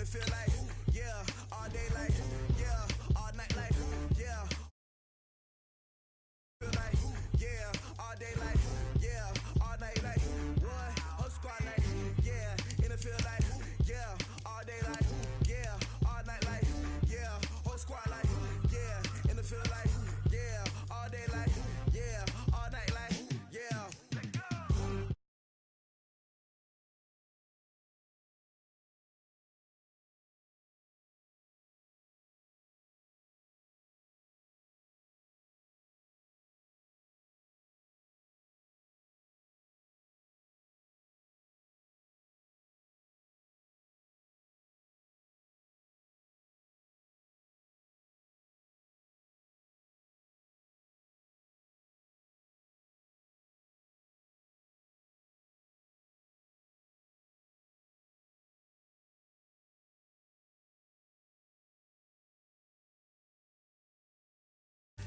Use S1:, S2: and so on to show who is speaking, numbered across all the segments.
S1: it feel like, yeah, all day like, yeah, all night like, yeah. Feel like, yeah, all day like, yeah, all night like, what? Whole squad like, yeah, and it feel like, yeah, all day like, yeah, all night like, yeah, whole squad like, yeah, and it feel like, yeah, all day like, yeah, all night like, yeah.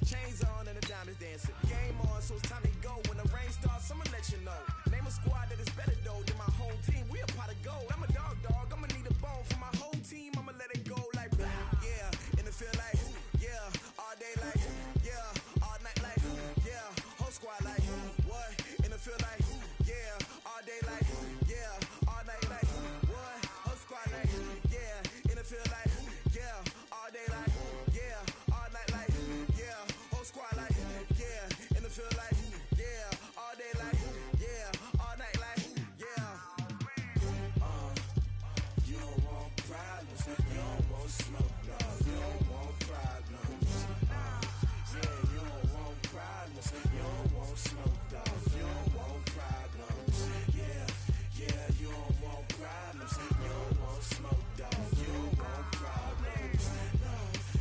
S1: Chains on and the diamonds dancing. Game on, so it's time to go. When the rain starts, I'ma let you know. Name a squad that is better though than my home team. We a pot of gold. I'm a dog. I'ma need a bone for my whole team. I'ma let it go like blah. Yeah, and it feel like yeah, all day like yeah, all night like yeah, whole squad like what? And it feel like yeah, all day like yeah, all night like what? Whole squad like yeah, and it feel like yeah, all day like yeah, all night like yeah, whole squad like yeah, and it feel like yeah, all day like yeah, all night like yeah. You don't want problems, you don't want smoke, dog. You don't want problems. Yeah, you don't want problems, you don't want smoke, dog. You don't want problems. Yeah, yeah, you don't want problems, you don't want smoke, dog. You don't want problems. No,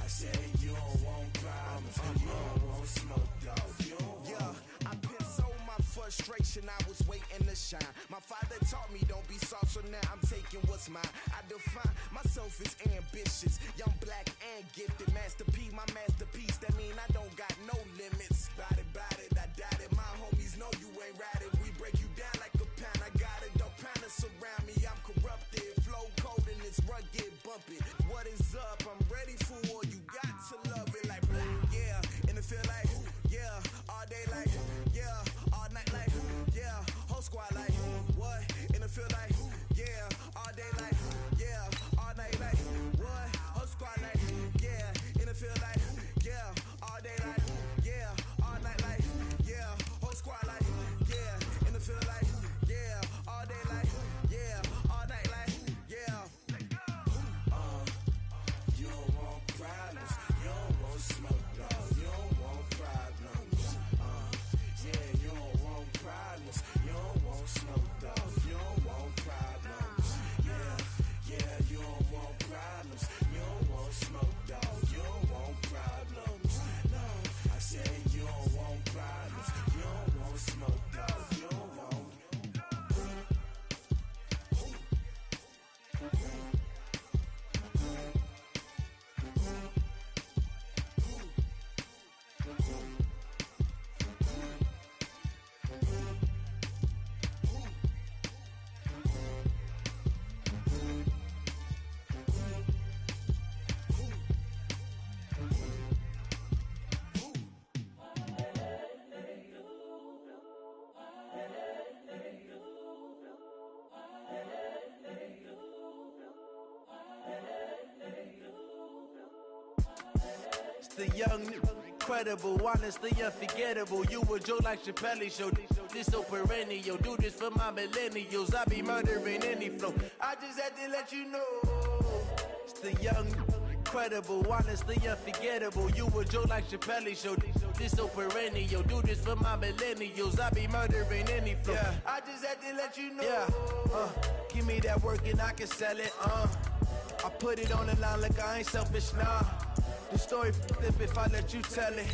S1: I said you don't want problems, you don't want smoke, dog. You don't want. Yeah, I put so my frustration, I was waiting to shine. My father taught me don't be soft, so now I'm taking what's mine. I define myself as ambitious, young, black, and gifted. Master P, my masterpiece. That mean I don't got no limits. Bout it, I doubt it. My homies know you ain't ratted. We break you down like a pound. I got it, dog pounders surround me. I'm corrupted, flow cold and it's rugged, bumpy. What is up? I'm ready for war. You got to love it like blah. Yeah, and it feel like yeah, all day like yeah, all night like yeah, whole squad like what? And it feel like yeah, all day like yeah, all night like what? Whole squad like yeah, and it feel like yeah, all day like yeah, all night like yeah, whole squad like yeah, and it feel like yeah, all day like yeah, all night like yeah. You don't want problems, you don't want smoke, dog. You don't want problems. Yeah, you don't want problems, you don't want smoke, dog. You don't want problems. Yeah, yeah, you don't want problems, you don't want smoke, dog. You don't want problems. No, I said you don't want problems, you don't want smoke, dog. You don't want.
S2: It's the young, incredible, honestly unforgettable. You a joke like Chappelle show. This so perennial. Do this for my millennials. I be murdering any flow. I just had to let you know. It's the young, incredible, honestly unforgettable. You a joke like Chappelle show. This so perennial. Do this for my millennials. I be murdering any flow. Yeah. I just had to let you know. Yeah. Give me that work and I can sell it. I put it on the line like I ain't selfish, nah. The story flip if I let you tell it.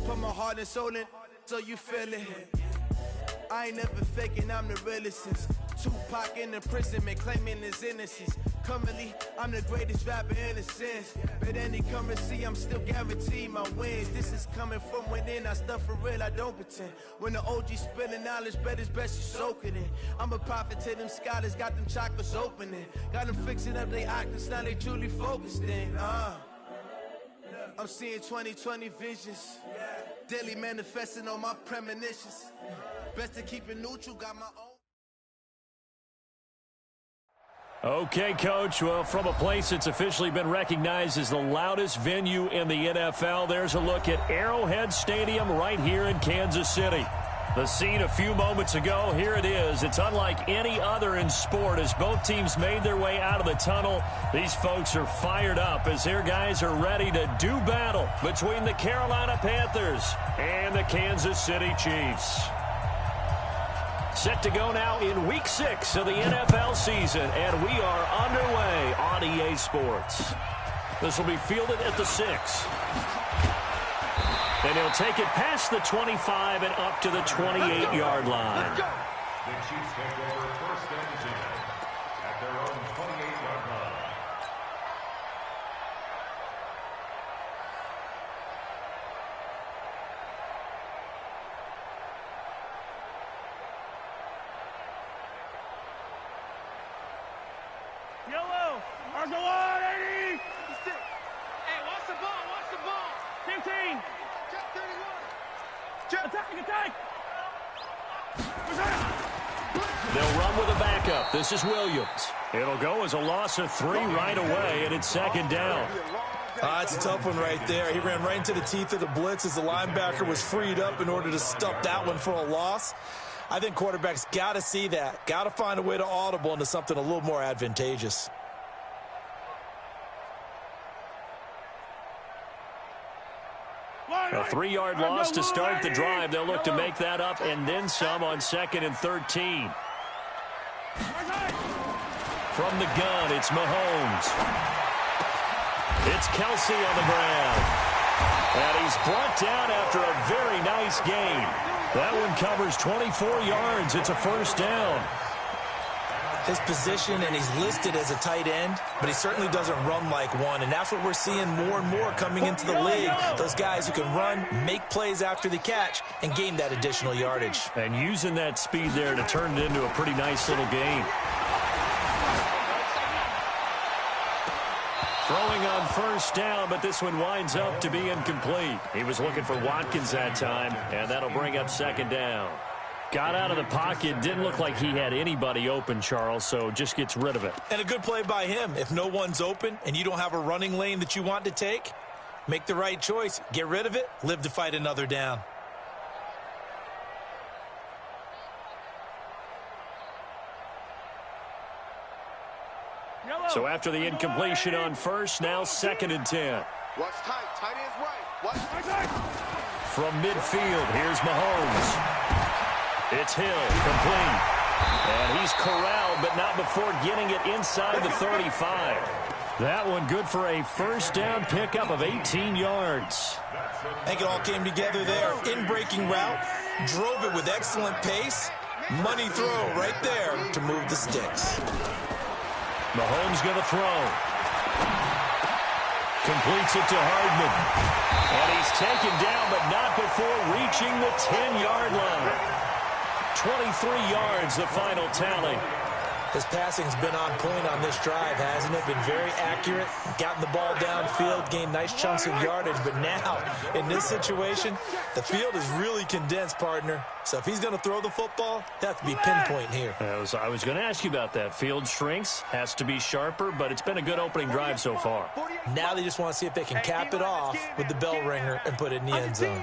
S2: Put my heart and soul in so you feel it. I ain't never faking, I'm the realest since Tupac in imprisonment claiming his innocence. Currently, I'm the greatest rapper in a sense. But any currency, I'm still guaranteed my wins. This is coming from within. I stuff for real, I don't pretend. When the OG spilling knowledge, bet it's best you soak it in. I'm a prophet to them scholars, got them chakras opening. Got them fixing up their octaves, now they truly focused in. I'm seeing 2020 visions. Daily manifesting on my premonitions. Best to keep it neutral, got my own.
S3: Okay, Coach. Well, from a place that's officially been recognized as the loudest venue in the NFL, there's a look at Arrowhead Stadium right here in Kansas City. The scene a few moments ago, here it is. It's unlike any other in sport as both teams made their way out of the tunnel. These folks are fired up as their guys are ready to do battle between the Carolina Panthers and the Kansas City Chiefs. Set to go now in Week 6 of the NFL season, and we are underway on EA Sports. This will be fielded at the 6. And he'll take it past the 25 and up to the 28-yard line.
S4: The Chiefs take over first and 10 at their own 28-yard line.
S5: Yellow, Argo 80. Hey, watch the ball, 15. Check 31. Attack.
S3: They'll run with a backup. This is Williams. It'll go as a loss of 3 right away, and it's second down.
S6: It's a tough one right there. He ran right into the teeth of the blitz as the linebacker was freed up in order to stop that one for a loss. I think quarterbacks got to see that. Got to find a way to audible into something a little more advantageous.
S3: A 3-yard loss to start the drive. They'll look to make that up and then some on 2nd and 13. From the gun, it's Mahomes. It's Kelsey on the ground. And he's brought down after a very nice gain. That one covers 24 yards. It's a first down.
S6: His position, and he's listed as a tight end, but he certainly doesn't run like one, and that's what we're seeing more and more coming into the league. Those guys who can run, make plays after the catch, and gain that additional yardage.
S3: And using that speed there to turn it into a pretty nice little gain. Throwing on first down, but this one winds up to be incomplete. He was looking for Watkins that time, and that'll bring up second down. Got out of the pocket, didn't look like he had anybody open, Charles, so just gets rid of it.
S6: And a good play by him. If no one's open and you don't have a running lane that you want to take, make the right choice. Get rid of it, live to fight another down.
S3: So after the incompletion on first, now 2nd and 10.
S7: Watch tight end's right. Watch tight.
S3: From midfield, here's Mahomes. It's Hill, complete. And he's corralled, but not before getting it inside the 35. That one good for a first down pickup of 18 yards.
S6: I think it all came together there. In-breaking route, drove it with excellent pace. Money throw right there to move the sticks.
S3: Mahomes going to throw. Completes it to Hardman. And he's taken down, but not before reaching the 10-yard line. 23 yards, the final tally.
S6: His passing's been on point on this drive, hasn't it? Been very accurate, gotten the ball downfield, gained nice chunks of yardage. But now, in this situation, the field is really condensed, partner. So if he's going to throw the football, that has to be pinpoint here.
S3: I was going to ask you about that. Field shrinks, has to be sharper, but it's been a good opening drive so far.
S6: Now they just want to see if they can cap it off with the bell ringer and put it in the end zone.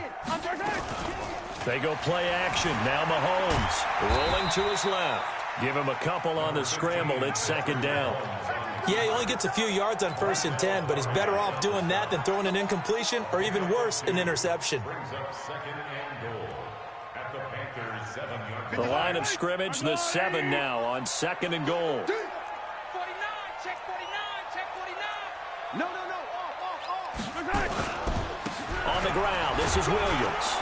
S3: They go play action. Now Mahomes rolling to his left. Give him a couple on the scramble. It's second down.
S6: Yeah, he only gets a few yards on 1st and 10, but he's better off doing that than throwing an incompletion or even worse, an interception.
S3: The line of scrimmage, the 7 now on 2nd and goal.
S5: 49, check 49. No. Off.
S3: On the ground, This is Williams.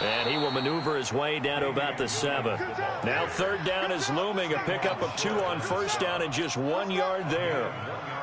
S3: And he will maneuver his way down to about the 7. Now third down is looming. A pickup of 2 on first down and just 1 yard there.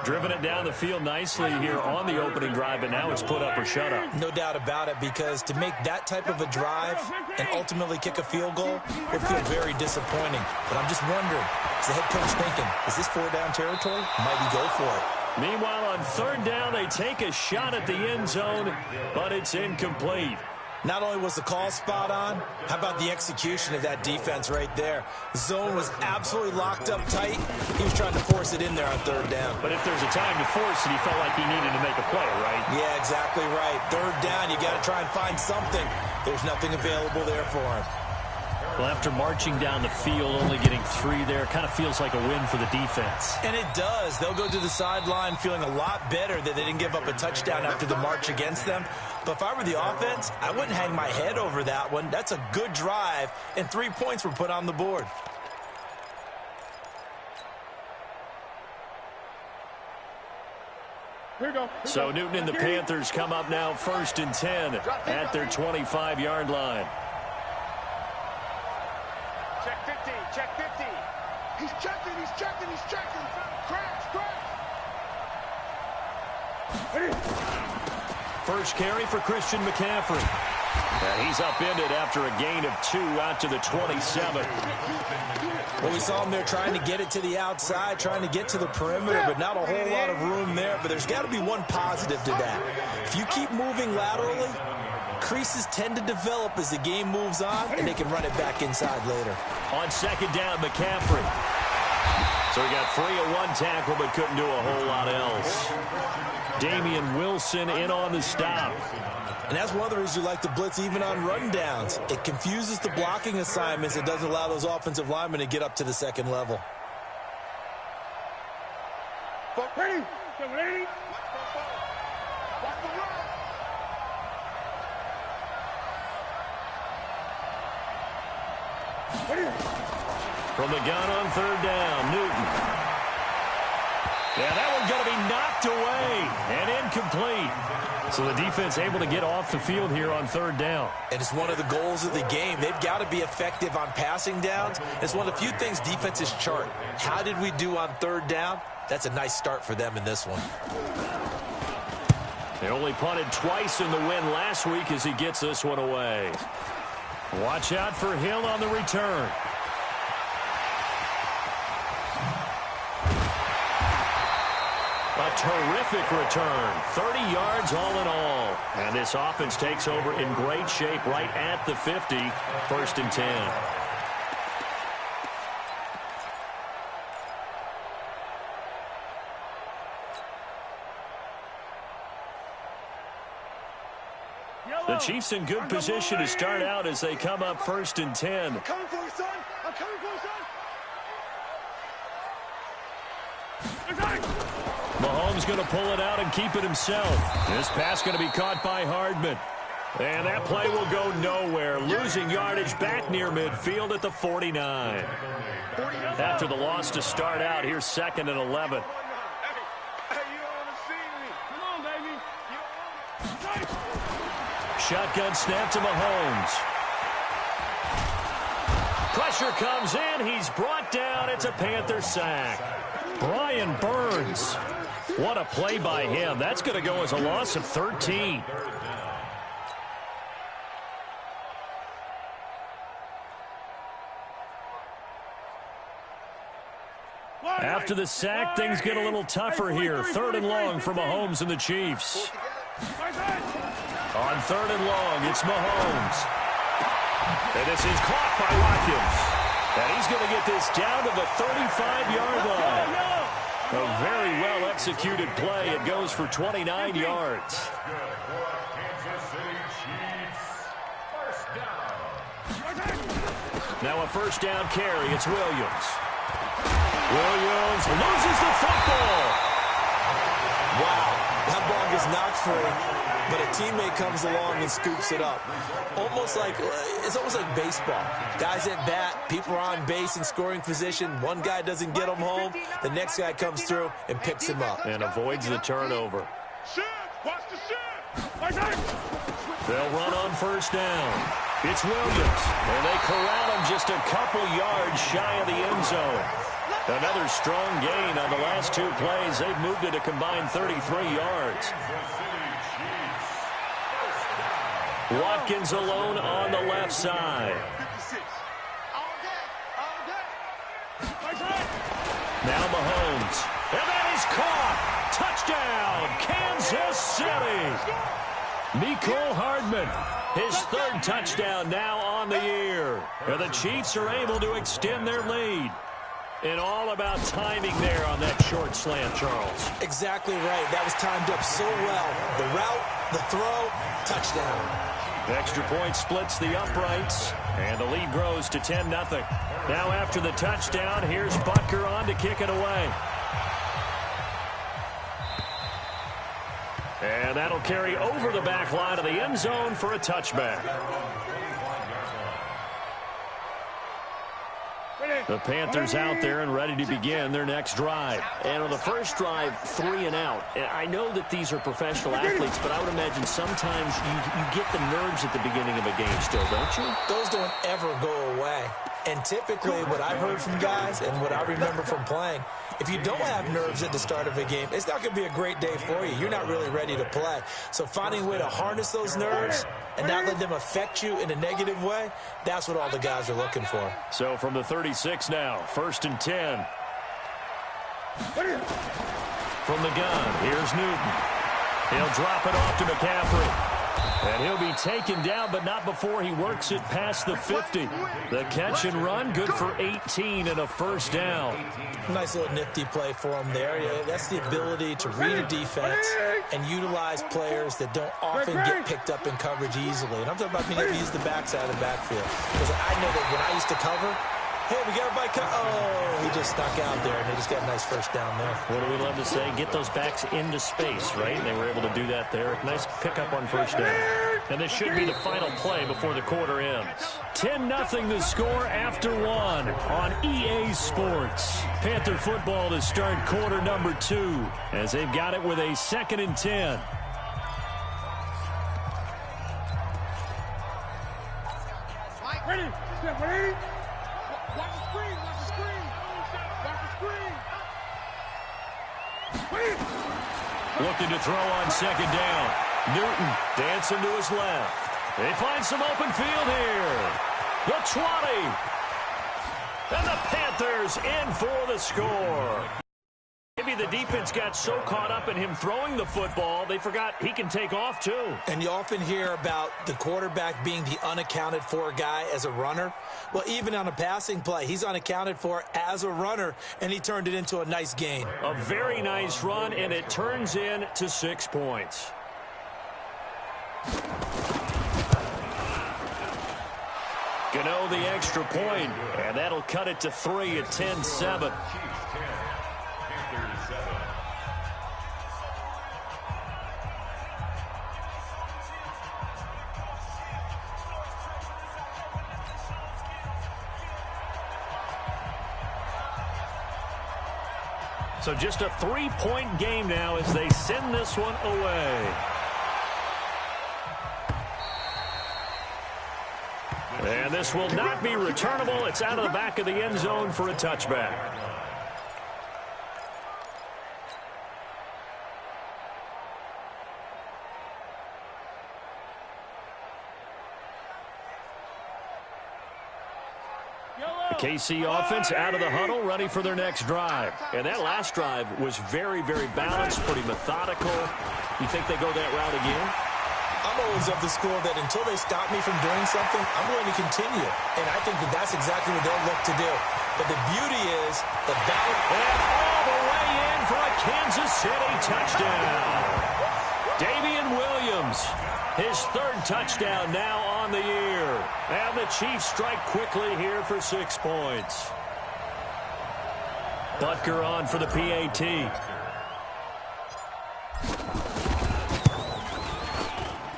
S3: Driven it down the field nicely here on the opening drive, and now it's put up or shut up.
S6: No doubt about it, because to make that type of a drive and ultimately kick a field goal would feel very disappointing. But I'm just wondering, is the head coach thinking, is this 4-down territory? Might he go for it?
S3: Meanwhile, on third down, they take a shot at the end zone, but it's incomplete.
S6: Not only was the call spot on, how about the execution of that defense right there? The zone was absolutely locked up tight. He was trying to force it in there on third down.
S3: But if there's a time to force it, he felt like he needed to make a play, right?
S6: Yeah, exactly right. Third down, you got to try and find something. There's nothing available there for him.
S3: Well, after marching down the field, only getting 3 there, kind of feels like a win for the defense.
S6: And it does. They'll go to the sideline feeling a lot better that they didn't give up a touchdown after the march against them. But if I were the offense, I wouldn't hang my head over that one. That's a good drive, and 3 points were put on the board.
S5: Here we go.
S3: So Newton and the Panthers come up now 1st and 10 at their 25-yard line.
S7: Check 50, check 50. He's checking, he's checking, he's checking. Crash, crash.
S3: First carry for Christian McCaffrey. And he's upended after a gain of 2 out to the 27.
S6: Well, we saw him there trying to get it to the outside, trying to get to the perimeter, but not a whole lot of room there. But there's got to be one positive to that. If you keep moving laterally, creases tend to develop as the game moves on, and they can run it back inside later.
S3: On second down, McCaffrey. So he got free of 1 tackle, but couldn't do a whole lot else. Damian Wilson in on the stop.
S6: And that's one of the reasons you like to blitz even on run downs. It confuses the blocking assignments. It doesn't allow those offensive linemen to get up to the second level.
S5: Ready? Ready?
S7: Watch the run.
S3: From the gun on third down, Newton. Yeah, that one's going to be knocked away and incomplete. So the defense able to get off the field here on third down.
S6: And it's one of the goals of the game. They've got to be effective on passing downs. It's one of the few things defenses chart. How did we do on third down? That's a nice start for them in this one.
S3: They only punted twice in the win last week as he gets this one away. Watch out for Hill on the return. A terrific return. 30 yards all in all. And this offense takes over in great shape right at the 50. 1st and 10. The Chiefs in good position to start out as they come up 1st and 10.
S7: I'm coming for you, son. I'm coming for you, son.
S3: Mahomes going to pull it out and keep it himself. This pass going to be caught by Hardman. And that play will go nowhere. Losing yardage back near midfield at the 49. After the loss to start out, here's 2nd and 11.
S7: Hey, you don't want to see me.
S5: Come on, baby.
S3: Shotgun snap to Mahomes. Pressure comes in. He's brought down. It's a Panther sack. Brian Burns. What a play by him. That's going to go as a loss of 13. After the sack, things get a little tougher here. 3rd and long for Mahomes and the Chiefs. On 3rd and long, it's Mahomes. And this is caught by Watkins. And he's going to get this down to the 35-yard line. A very well-executed play. It goes for 29 yards. Now a 1st down carry. It's Williams. Williams loses the football.
S6: Wow, that ball gets knocked free, but a teammate comes along and scoops it up. It's almost like baseball. Guys at bat, people are on base in scoring position. One guy doesn't get him home. The next guy comes through and picks him up.
S3: And avoids the turnover.
S7: Shoot! Watch the shoot!
S3: They'll run on first down. It's Williams, and they corral him just a couple yards shy of the end zone. Another strong gain on the last two plays. They've moved it a combined 33 yards. Watkins alone on the left side. Now Mahomes. And that is caught. Touchdown, Kansas City. Mecole Hardman, his third touchdown now on the year. And the Chiefs are able to extend their lead. And all about timing there on that short slant, Charles.
S6: Exactly right. That was timed up so well. The route, the throw, touchdown.
S3: Extra point splits the uprights, and the lead grows to 10-0. Now after the touchdown, here's Butker on to kick it away. And that'll carry over the back line of the end zone for a touchback. The Panthers out there and ready to begin their next drive.
S8: And on the first drive, 3 and out. And I know that these are professional athletes, but I would imagine sometimes you get the nerves at the beginning of a game still, don't you?
S6: Those don't ever go away. And typically what I've heard from guys and what I remember from playing, if you don't have nerves at the start of a game, it's not going to be a great day for you. You're not really ready to play. So finding a way to harness those nerves and not let them affect you in a negative way, that's what all the guys are looking for.
S3: So from the 36 now, 1st and 10. From the gun, here's Newton. He'll drop it off to McCaffrey. And he'll be taken down, but not before he works it past the 50. The catch and run, good for 18 and a first down.
S6: Nice little nifty play for him there. Yeah, that's the ability to read a defense and utilize players that don't often get picked up in coverage easily. And I'm talking about being able to use the backside of the backfield. Because I know that when I used to cover, hey, we got everybody oh, he just snuck out there, and they just got a nice first down there.
S3: What do we love to say? Get those backs into space, right? And they were able to do that there. Nice pickup on first down. And this should be the final play before the quarter ends. 10-0 the score after one on EA Sports. Panther football to start quarter number 2 as they've got it with a 2nd and 10.
S5: Ready? Ready? Watch the screen, watch the screen. Watch the screen.
S3: Looking to throw on 2nd down. Newton dancing to his left. They find some open field here. The 20. And the Panthers in for the score. Maybe the defense got so caught up in him throwing the football, they forgot he can take off too.
S6: And you often hear about the quarterback being the unaccounted for guy as a runner. Well, even on a passing play, he's unaccounted for as a runner, and he turned it into a nice gain.
S3: A very nice run, and it turns in to 6 points. Gano the extra point, and that'll cut it to 3 at 10-7. So just a 3-point game now as they send this one away. And this will not be returnable. It's out of the back of the end zone for a touchback. KC offense out of the huddle, ready for their next drive. And that last drive was very, very balanced, pretty methodical. You think they go that route again?
S6: I'm always of the school that until they stop me from doing something, I'm going to continue. And I think that that's exactly what they'll look to do. But the beauty is the balance.
S3: And all the way in for a Kansas City touchdown. Damian Williams, his 3rd touchdown now on the year. And the Chiefs strike quickly here for 6 points. Butker on for the PAT.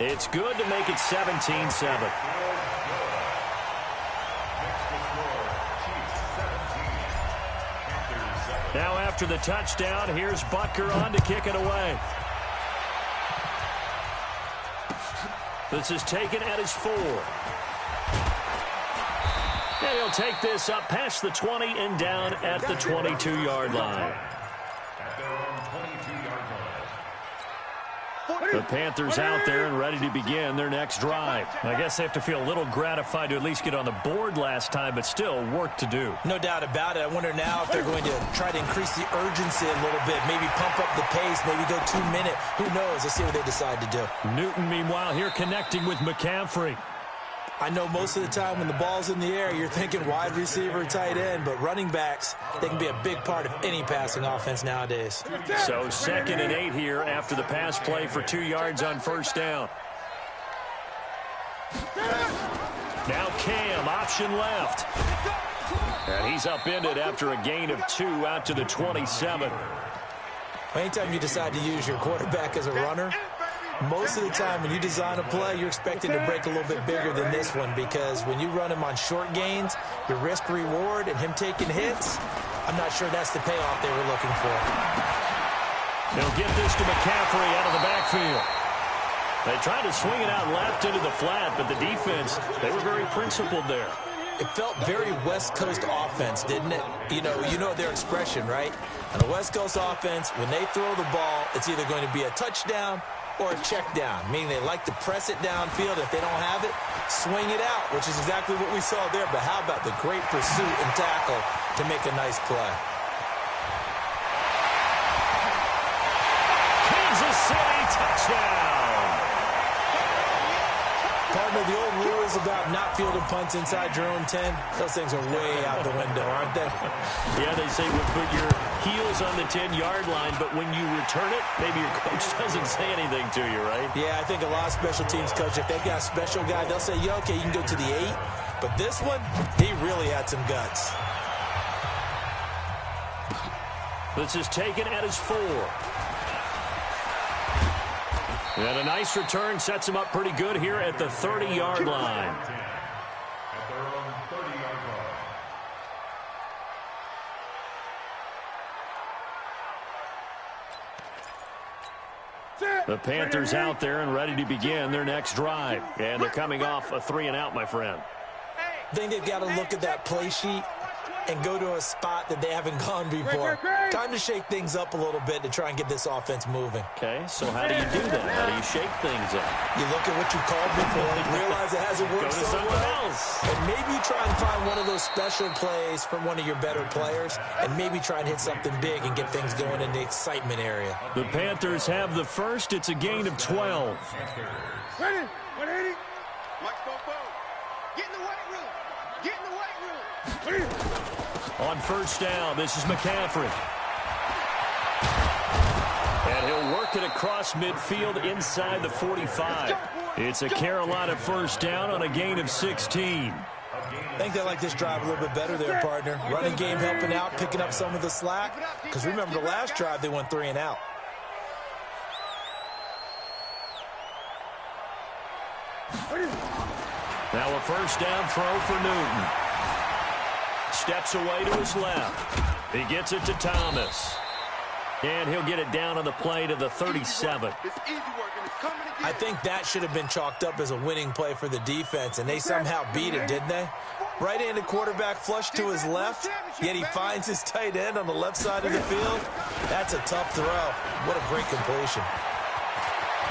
S3: It's good to make it 17-7. Now after the touchdown, here's Butker on to kick it away. This is taken at his 4. And he'll take this up past the 20 and down at the 22-yard line. The Panthers out there and ready to begin their next drive. I guess they have to feel a little gratified to at least get on the board last time, but still work to do.
S6: No doubt about it. I wonder now if they're going to try to increase the urgency a little bit, maybe pump up the pace, maybe go 2 minute. Who knows? Let's see what they decide to do.
S3: Newton, meanwhile, here connecting with McCaffrey.
S6: I know most of the time when the ball's in the air, you're thinking wide receiver, tight end, but running backs, they can be a big part of any passing offense nowadays.
S3: So 2nd and 8 here after the pass play for 2 yards on first down. Now Cam, option left. And he's upended after a gain of 2 out to the 27.
S6: Anytime you decide to use your quarterback as a runner, most of the time when you design a play, you're expecting to break a little bit bigger than this one, because when you run him on short gains, your risk-reward and him taking hits, I'm not sure that's the payoff they were looking for.
S3: They'll get this to McCaffrey out of the backfield. They tried to swing it out left into the flat, but the defense, they were very principled there.
S6: It felt very West Coast offense, didn't it? You know their expression, right? On the West Coast offense, when they throw the ball, it's either going to be a touchdown or a check down, meaning they like to press it downfield. If they don't have it, swing it out, which is exactly what we saw there. But how about the great pursuit and tackle to make a nice play?
S3: Kansas City touchdown.
S6: Partner, the old rules about not fielding punts inside your own 10, those things are way out the window, aren't they?
S3: Yeah, they say we put your heels on the 10-yard line, but when you return it, maybe your coach doesn't say anything to you, right?
S6: Yeah, I think a lot of special teams coaches, if they've got a special guy, they'll say, yeah, okay, you can go to the 8. But this one, he really had some guts.
S3: This is taken at his 4. And a nice return sets him up pretty good here at the 30-yard line.
S4: At their own 30-yard line.
S3: The Panthers out there and ready to begin their next drive. And they're coming off a 3-and-out, my friend.
S6: I think they've got to look at that play sheet and go to a spot that they haven't gone before. Time to shake things up a little bit to try and get this offense moving.
S3: Okay, so how do you do that? How do you shake things up?
S6: You look at what you called before, realize it hasn't worked so well, and maybe you try and find one of those special plays from one of your better players, and maybe try and hit something big and get things going in the excitement area.
S3: The Panthers have the first. It's a gain of 12.
S5: Ready? 180.
S7: Mike Bobo, get in the weight room. Get in the weight room.
S3: On first down, this is McCaffrey. And he'll work it across midfield inside the 45. It's a Carolina first down on a gain of 16.
S6: I think they like this drive a little bit better there, partner. Running game helping out, picking up some of the slack. Because remember, the last drive, they went 3-and-out.
S3: Now a first down throw for Newton. Steps away to his left. He gets it to Thomas. And he'll get it down on the play to the 37.
S6: I think that should have been chalked up as a winning play for the defense, and they somehow beat it, didn't they? Right-handed quarterback flush to his left, yet he finds his tight end on the left side of the field. That's a tough throw. What a great completion.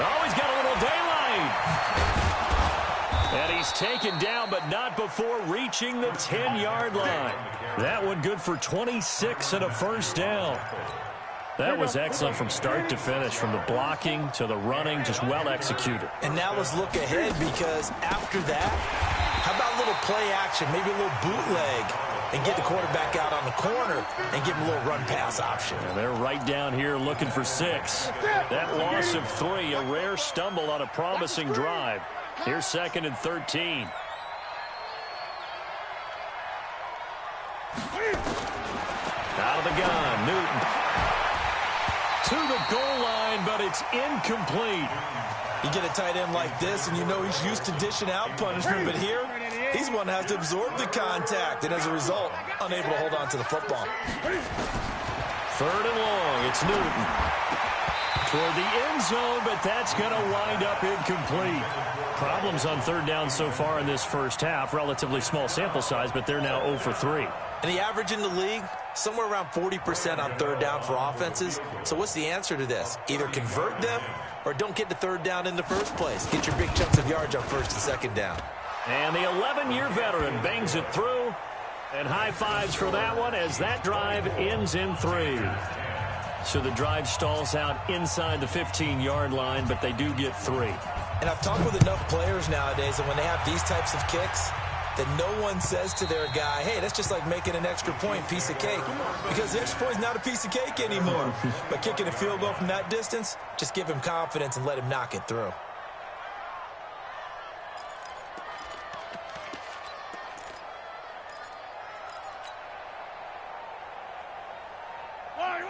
S3: Oh, he's got a little daylight. And he's taken down, but not before reaching the 10-yard line. That one good for 26 and a first down. That was excellent from start to finish, from the blocking to the running, just well executed.
S6: And now let's look ahead, because after that, how about a little play action, maybe a little bootleg, and get the quarterback out on the corner and give him a little run-pass option.
S3: And they're right down here looking for 6. That loss of 3, a rare stumble on a promising drive. Here's 2nd and 13. Out of the gun, Newton. To the goal line, but it's incomplete.
S6: You get a tight end like this, and you know he's used to dishing out punishment, but here, he's one that has to absorb the contact, and as a result, unable to hold on to the football.
S3: 3rd and long. It's Newton toward the end zone, but that's going to wind up incomplete. Problems on 3rd down so far in this first half. Relatively small sample size, but they're now 0 for 3.
S6: And the average in the league, somewhere around 40% on 3rd down for offenses. So what's the answer to this? Either convert them or don't get to 3rd down in the first place. Get your big chunks of yards on 1st and 2nd down.
S3: And the 11-year veteran bangs it through. And high fives for that one as that drive ends in 3. So the drive stalls out inside the 15-yard line, but they do get 3.
S6: And I've talked with enough players nowadays that when they have these types of kicks, that no one says to their guy, hey, that's just like making an extra point, piece of cake. Because the extra point is not a piece of cake anymore. But kicking a field goal from that distance, just give him confidence and let him knock it through.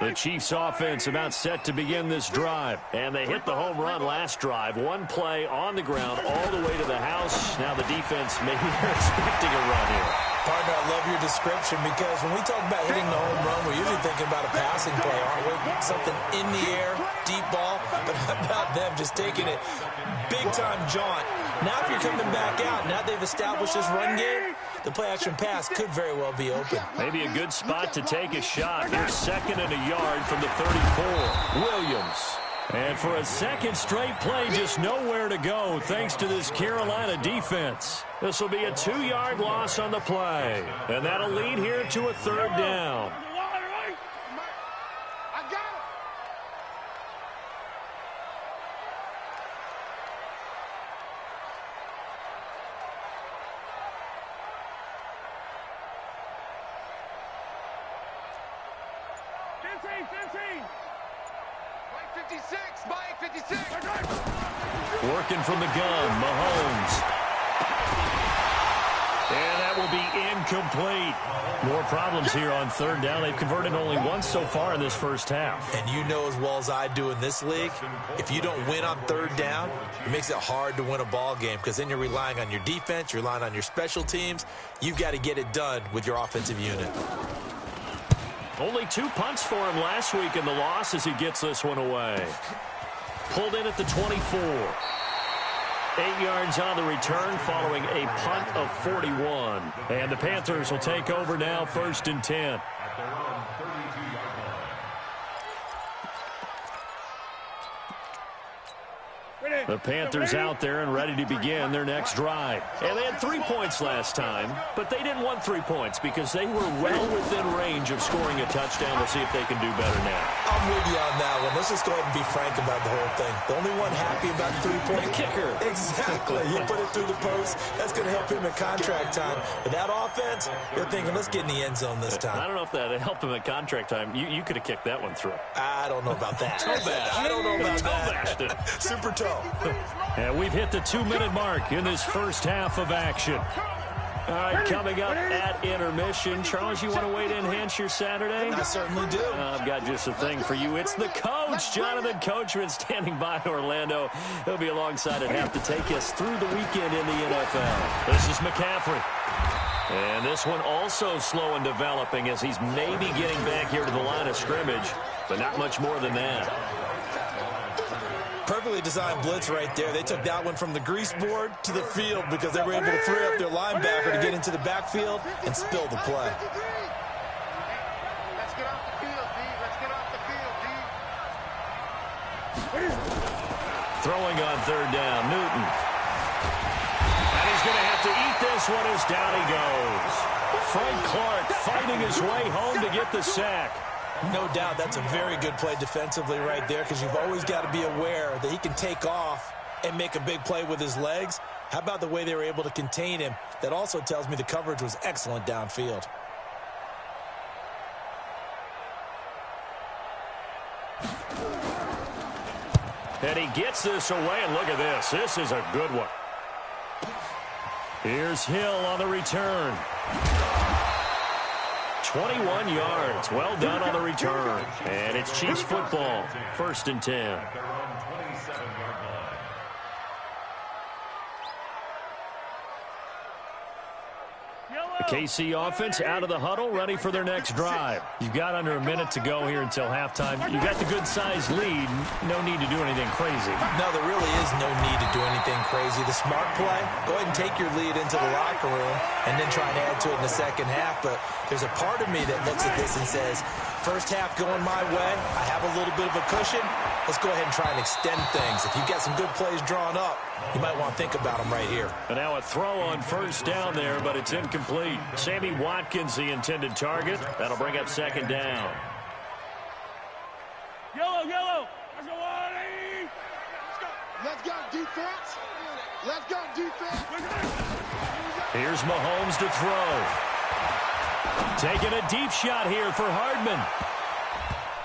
S3: The Chiefs offense about set to begin this drive. And they hit the home run last drive. One play on the ground all the way to the house. Now the defense maybe they're expecting a run here.
S6: Partner, I love your description because when we talk about hitting the home run, we're usually thinking about a passing play, aren't we? Something in the air, deep ball. But how about them just taking it big-time jaunt? Now if you're coming back out, now they've established this run game, the play-action pass could very well be open.
S3: Maybe a good spot to take a shot. They're 2nd and a yard from the 34. Williams. And for a second straight play, just nowhere to go thanks to this Carolina defense. This will be a 2-yard loss on the play. And that'll lead here to a 3rd down.
S7: I got it. Mike 56, Mike 56.
S3: Working from the gun, Mahomes. And that will be incomplete. More problems here on 3rd down. They've converted only once so far in this first half.
S6: And you know as well as I do in this league, if you don't win on 3rd down, it makes it hard to win a ball game because then you're relying on your defense, you're relying on your special teams. You've got to get it done with your offensive unit.
S3: Only 2 punts for him last week in the loss as he gets this one away. Pulled in at the 24. 8 yards on the return following a punt of 41. And the Panthers will take over now, 1st and 10.
S4: At their own 32-yard line.
S3: The Panthers out there and ready to begin their next drive. And they had 3 points last time, but they didn't want 3 points because they were well within range of scoring a touchdown. We'll see if they can do better now.
S6: I'm with you on that one. Let's just go ahead and be frank about the whole thing. The only one happy about the 3-point
S3: kicker.
S6: Exactly. You put it through the post. That's going to help him at contract time. But that offense, they're thinking, let's get in the end zone this time.
S3: I don't know if that helped him at contract time. You could have kicked that one through.
S6: I don't know about that. I don't know about that. Super toe.
S3: And we've hit the 2-minute mark in this first half of action. All right, coming up at intermission. Charles, you want to wait to enhance your Saturday?
S6: I certainly do.
S3: I've got just a thing for you. It's the coach, Jonathan Coachman, standing by in Orlando. He'll be alongside at half to take us through the weekend in the NFL. This is McCaffrey. And this one also slow in developing as he's maybe getting back here to the line of scrimmage, but not much more than that.
S6: Perfectly designed blitz right there. They took that one from the grease board to the field because they were able to free up their linebacker to get into the backfield and spill the play.
S7: Let's get off the field, D. Let's get off the field, D.
S3: Throwing on 3rd down, Newton. And he's going to have to eat this one as down he goes. Frank Clark fighting his way home to get the sack.
S6: No doubt that's a very good play defensively right there because you've always got to be aware that he can take off and make a big play with his legs. How about the way they were able to contain him? That also tells me the coverage was excellent downfield.
S3: And he gets this away, and look at this. This is a good one. Here's Hill on the return. 21 yards. Well done on the return. And it's Chiefs football. 1st and 10.
S4: At their own 27-yard line.
S3: The KC offense out of the huddle, ready for their next drive. You've got under a minute to go here until halftime. You've got the good-sized lead. No need to do anything crazy.
S6: No, there really is no need to do anything crazy. The smart play, go ahead and take your lead into the locker room and then try and add to it in the second half. But there's a part of me that looks at this and says, first half going my way, I have a little bit of a cushion. Let's go ahead and try and extend things. If you've got some good plays drawn up, you might want to think about them right here.
S3: And now a throw on first down there, but it's incomplete. Sammy Watkins, the intended target. That'll bring up second down.
S5: Yellow, yellow. Let's go, 180.
S7: Let's go, defense. Let's go, defense.
S3: Here's Mahomes to throw. Taking a deep shot here for Hardman.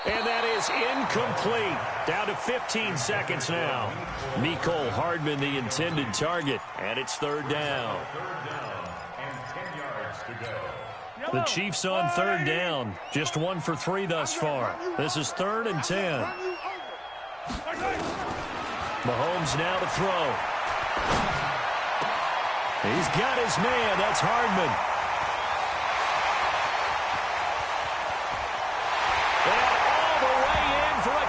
S3: And that is incomplete. Down to 15 seconds now. Mecole Hardman, the intended target. And it's third down.
S4: Third down and 10 yards to go.
S3: The Chiefs on third down. Just 1 for 3 thus far. This is 3rd and 10. Mahomes now to throw. He's got his man. That's Hardman.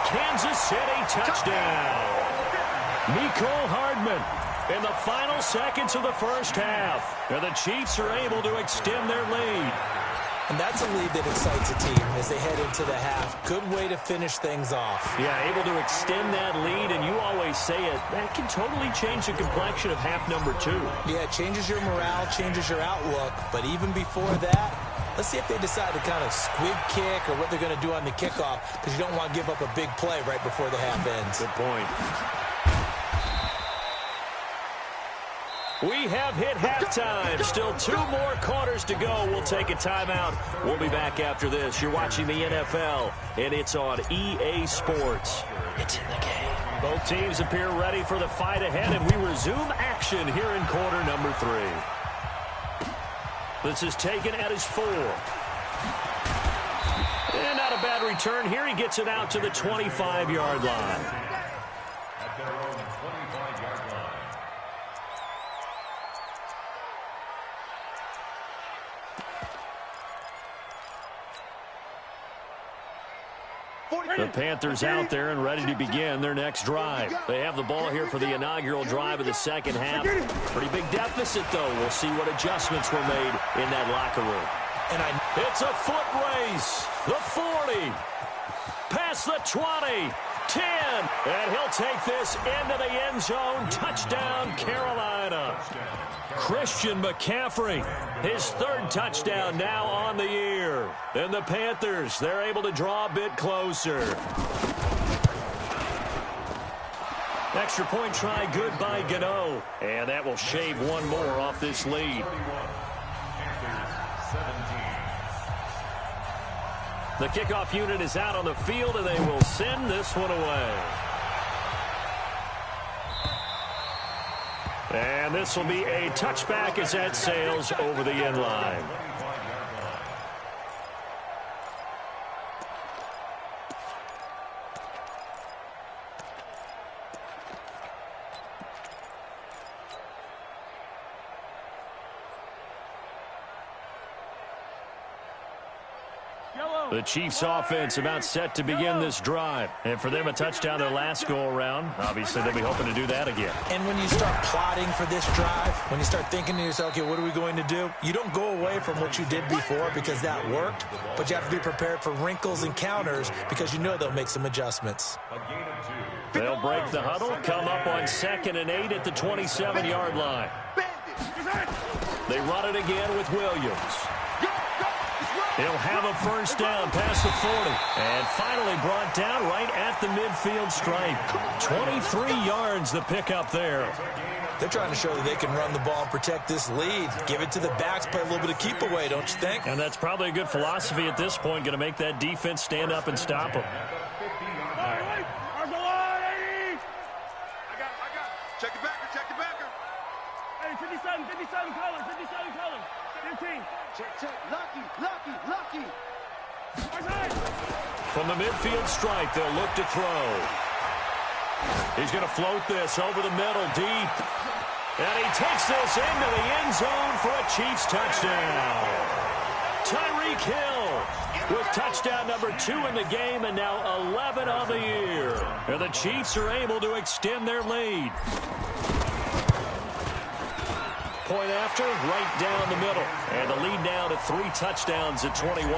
S3: Kansas City touchdown. Mecole Hardman in the final seconds of the first half. And the Chiefs are able to extend their lead.
S6: And that's a lead that excites a team as they head into the half. Good way to finish things off.
S3: Yeah, able to extend that lead, and you always say it, that can totally change the complexion of half number 2.
S6: Yeah, it changes your morale, changes your outlook. But even before that, let's see if they decide to kind of squib kick or what they're going to do on the kickoff, because you don't want to give up a big play right before the half ends.
S3: Good point. We have hit halftime. Still 2 more quarters to go. We'll take a timeout. We'll be back after this. You're watching the NFL, and it's on EA Sports. It's in the game. Both teams appear ready for the fight ahead, and we resume action here in quarter number 3. This is taken at his 4. And not a bad return here. He gets it out to the 25-yard line.
S4: At their own 25-yard line.
S3: The Panthers out there and ready to begin their next drive. They have the ball here for the inaugural drive of the second half. Pretty big deficit, though. We'll see what adjustments were made in that locker room. It's a foot race. The 40. Past the 20. 10. And he'll take this into the end zone. Touchdown, Carolina. Christian McCaffrey, his 3rd touchdown now on the year. And the Panthers, they're able to draw a bit closer. Extra point try good by Gano. And that will shave 1 more off this lead. The kickoff unit is out on the field, and they will send this one away. And this will be a touchback as that sails over the end line. The Chiefs offense about set to begin this drive. And for them, a touchdown their last go-around. Obviously, they'll be hoping to do that again.
S6: And when you start plotting for this drive, when you start thinking to yourself, okay, what are we going to do? You don't go away from what you did before because that worked, but you have to be prepared for wrinkles and counters because you know they'll make some adjustments.
S3: They'll break the huddle, come up on 2nd and 8 at the 27-yard line. They run it again with Williams. He'll have a first down past the 40. And finally brought down right at the midfield stripe. 23 yards the pickup there.
S6: They're trying to show that they can run the ball and protect this lead. Give it to the backs, play a little bit of keep away, don't you think?
S3: And that's probably a good philosophy at this point. Going to make that defense stand up and stop them.
S7: Check the backer, check the backer.
S5: Hey, 57, color. 15.
S7: Check. Lucky.
S3: From the midfield stripe, they'll look to throw. He's going to float this over the middle, deep. And he takes this into the end zone for a Chiefs touchdown. Tyreek Hill with touchdown number 2 in the game and now 11 on the year. And the Chiefs are able to extend their lead. Point after, right down the middle. And the lead now to 3 touchdowns at 21.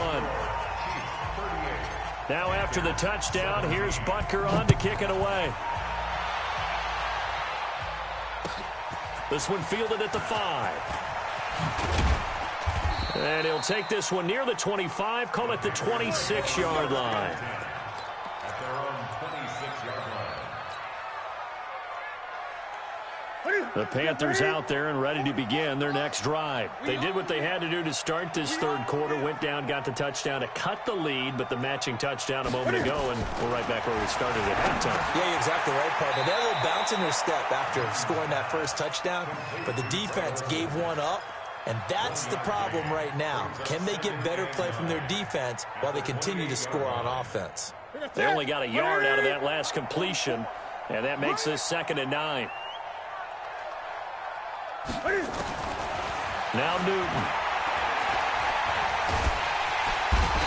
S3: Now after the touchdown, here's Butker on to kick it away. This one fielded at the 5. And he'll take this one near the 25, call it the 26-yard line.
S4: At their own 26-yard line.
S3: The Panthers out there and ready to begin their next drive. They did what they had to do to start this third quarter, went down, got the touchdown to cut the lead, but the matching touchdown a moment ago, and we're right back where we started at halftime.
S6: Yeah, you're exactly right, partner. They had a little bounce in their step after scoring that first touchdown, but the defense gave one up, and that's the problem right now. Can they get better play from their defense while they continue to score on offense?
S3: They only got a yard out of that last completion, and that makes this 2nd and 9. Now Newton.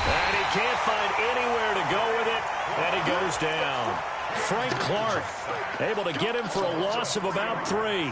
S3: And he can't find anywhere to go with it, and he goes down. Frank Clark able to get him for a loss of about 3.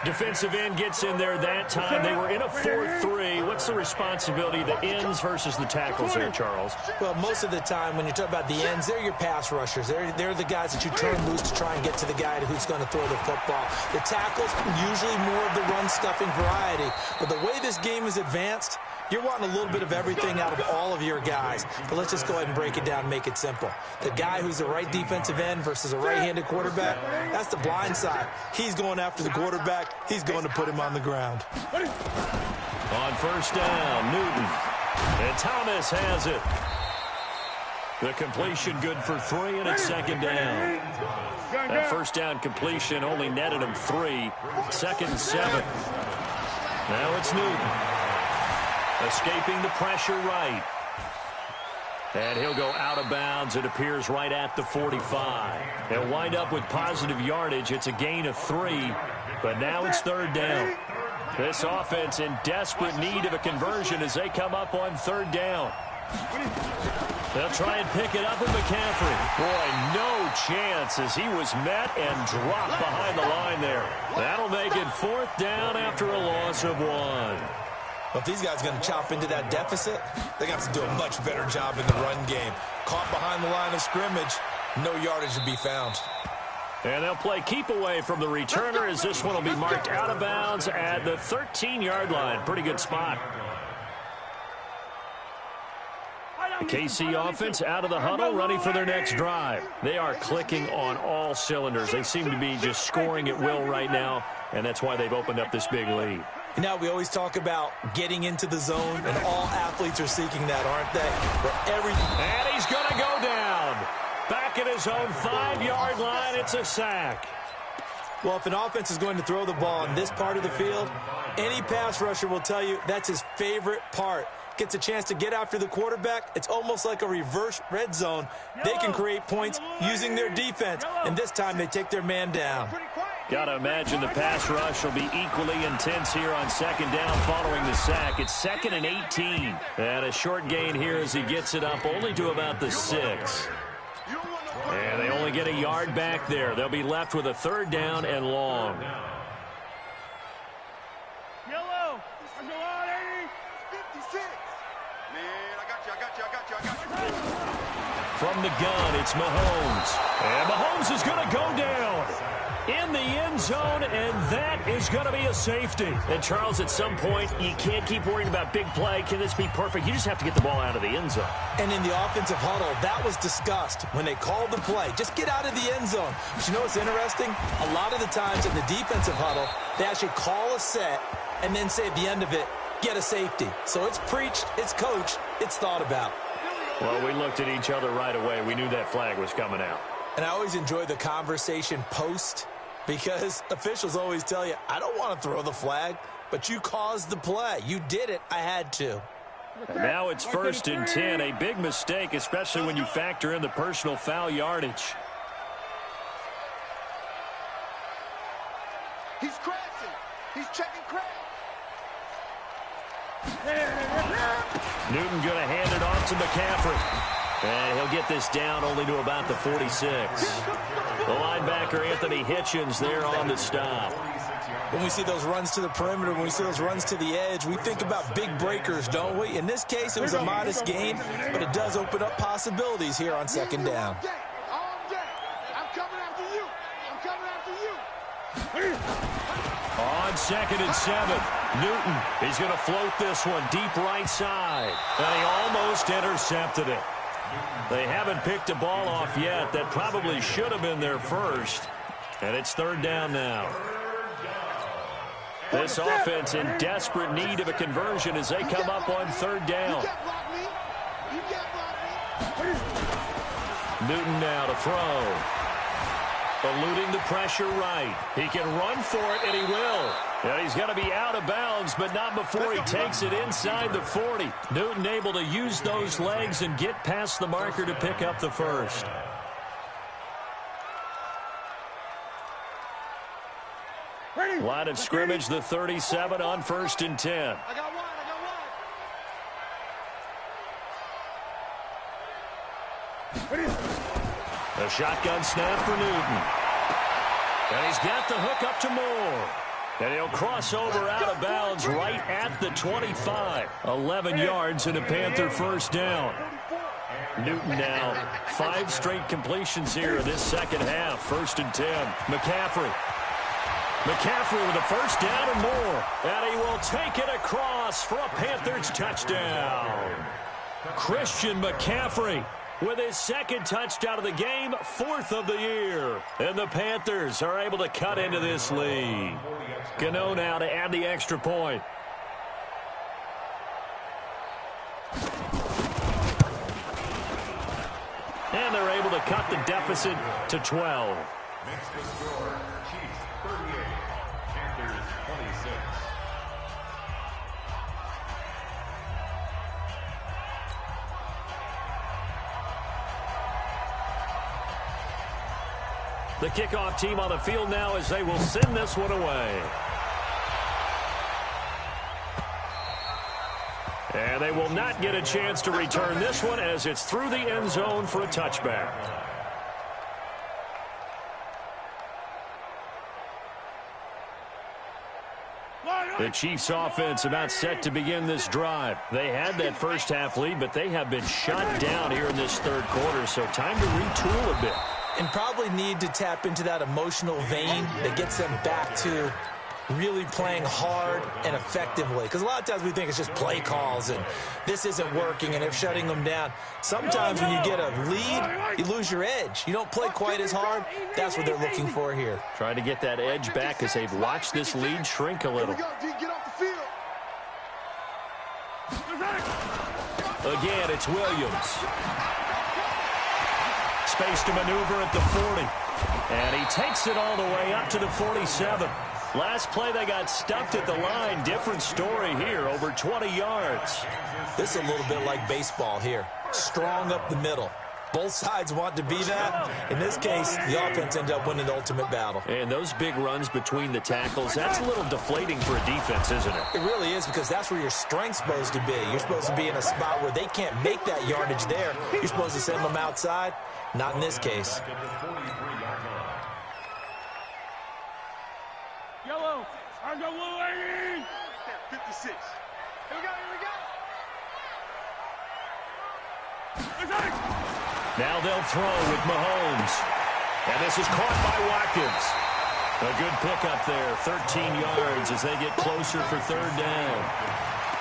S3: Defensive end gets in there that time. They were in a 4-3. What's the responsibility of the ends versus the tackles here, Charles?
S6: Well, most of the time when you talk about the ends, they're your pass rushers. They're the guys that you turn loose to try and get to the guy who's going to throw the football. The tackles, usually more of the run-stuffing variety. But the way this game is advanced, you're wanting a little bit of everything out of all of your guys. But let's just go ahead and break it down and make it simple. The guy who's the right defensive end versus a right-handed quarterback, that's the blind side. He's going after the quarterback. He's going to put him on the ground.
S3: On first down, Newton. And Thomas has it. The completion good for 3, and it's 2nd down. That first down completion only netted him 3. 2nd and 7. Now it's Newton. Escaping the pressure right. And he'll go out of bounds. It appears right at the 45. They'll wind up with positive yardage. It's a gain of 3, but now it's 3rd down. This offense in desperate need of a conversion as they come up on 3rd down. They'll try and pick it up with McCaffrey. Boy, no chance as he was met and dropped behind the line there. That'll make it 4th down after a loss of 1.
S6: Well, if these guys are going to chop into that deficit, they got to do a much better job in the run game. Caught behind the line of scrimmage, no yardage to be found.
S3: And they'll play keep away from the returner as this one will be marked out of bounds at the 13-yard line. Pretty good spot. The KC offense out of the huddle, ready for their next drive. They are clicking on all cylinders. They seem to be just scoring at will right now, and that's why they've opened up this big lead.
S6: You know, we always talk about getting into the zone, and all athletes are seeking that, aren't they?
S3: And he's going to go down. Back at his own 5-yard line, it's a sack.
S6: Well, if an offense is going to throw the ball in this part of the field, any pass rusher will tell you that's his favorite part. Gets a chance to get after the quarterback. It's almost like a reverse red zone. They can create points using their defense, and this time they take their man down.
S3: Got to imagine the pass rush will be equally intense here on 2nd down following the sack. It's 2nd and 18. And a short gain here as he gets it up only to about the 6. And they only get a yard back there. They'll be left with a 3rd down and long.
S5: Yellow. That's a lot,
S7: 56. Man, I got you.
S3: From the gun, it's Mahomes. And Mahomes is going to go down in the end zone, and that is going to be a safety. And, Charles, at some point, you can't keep worrying about big play. Can this be perfect? You just have to get the ball out of the end zone.
S6: And in the offensive huddle, that was discussed when they called the play. Just get out of the end zone. But you know what's interesting? A lot of the times in the defensive huddle, they actually call a set and then say at the end of it, get a safety. So it's preached, it's coached, it's thought about.
S3: Well, we looked at each other right away. We knew that flag was coming out.
S6: And I always enjoy the conversation post, because officials always tell you, I don't want to throw the flag, but you caused the play. You did it. I had to.
S3: And now it's 1st and 10. A big mistake, especially when you factor in the personal foul yardage.
S7: He's crashing. He's checking Craig.
S3: Newton going to hand it off to McCaffrey. And he'll get this down only to about the 46. The linebacker, Anthony Hitchens, there on the stop.
S6: When we see those runs to the perimeter, when we see those runs to the edge, we think about big breakers, don't we? In this case, it was a modest gain, but it does open up possibilities here on second down.
S7: All day. I'm coming after you. I'm coming after you.
S3: On 2nd and 7, Newton, he's going to float this one deep right side. And he almost intercepted it. They haven't picked a ball off yet. That probably should have been their first. And it's 3rd down now. This offense in desperate need of a conversion as they come up on 3rd down. Newton now to throw. Eluding the pressure right. He can run for it, and he will. And he's going to be out of bounds, but not before he takes it inside the 40. Newton able to use those legs and get past the marker to pick up the first. Line of scrimmage, the 37 on 1st and 10.
S7: I got one.
S3: A shotgun snap for Newton. And he's got the hook up to Moore. And he'll cross over out of bounds right at the 25. 11 yards and a Panther first down. Newton now 5 straight completions here in this second half. 1st and 10. McCaffrey with a first down and more. And he will take it across for a Panthers touchdown. Christian McCaffrey with his 2nd touchdown of the game, 4th of the year. And the Panthers are able to cut into this lead. Gano now to add the extra point. And they're able to cut the deficit to 12.
S4: Next to score, Chiefs 38, Panthers 26.
S3: The kickoff team on the field now as they will send this one away. And they will not get a chance to return this one as it's through the end zone for a touchback. The Chiefs offense about set to begin this drive. They had that first half lead, but they have been shut down here in this 3rd quarter, so time to retool a bit.
S6: And probably need to tap into that emotional vein that gets them back to really playing hard and effectively. Because a lot of times we think it's just play calls and this isn't working and they're shutting them down. Sometimes when you get a lead, you lose your edge. You don't play quite as hard. That's what they're looking for here.
S3: Trying to get that edge back as they've watched this lead shrink a little.
S7: Get off the field.
S3: Again, it's Williams. Space to maneuver at the 40. And he takes it all the way up to the 47. Last play, they got stuffed at the line. Different story here, over 20 yards.
S6: This is a little bit like baseball here. Strong up the middle. Both sides want to be that. In this case, the offense ended up winning the ultimate battle.
S3: And those big runs between the tackles, that's a little deflating for a defense, isn't it?
S6: It really is, because that's where your strength's supposed to be. You're supposed to be in a spot where they can't make that yardage there. You're supposed to send them outside. Not in this case.
S5: Yellow. I got Will
S7: 56. Here we go.
S3: Now they'll throw with Mahomes. And this is caught by Watkins. A good pickup there, 13 yards as they get closer for 3rd down.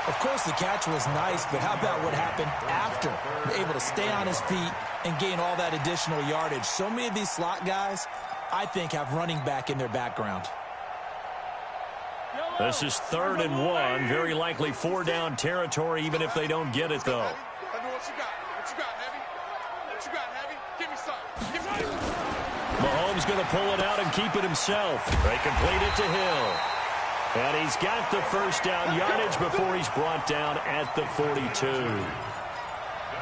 S6: Of course, the catch was nice, but how about what happened after? Able to stay on his feet and gain all that additional yardage. So many of these slot guys, I think, have running back in their background.
S3: This is 3rd and 1. Very likely 4-down territory, even if they don't get it, though.
S7: What you got? What you got, Heavy? What you got, Heavy? Give me some. Give me some.
S3: Mahomes going to pull it out and keep it himself. They complete it to Hill. And he's got the first down yardage before he's brought down at the 42.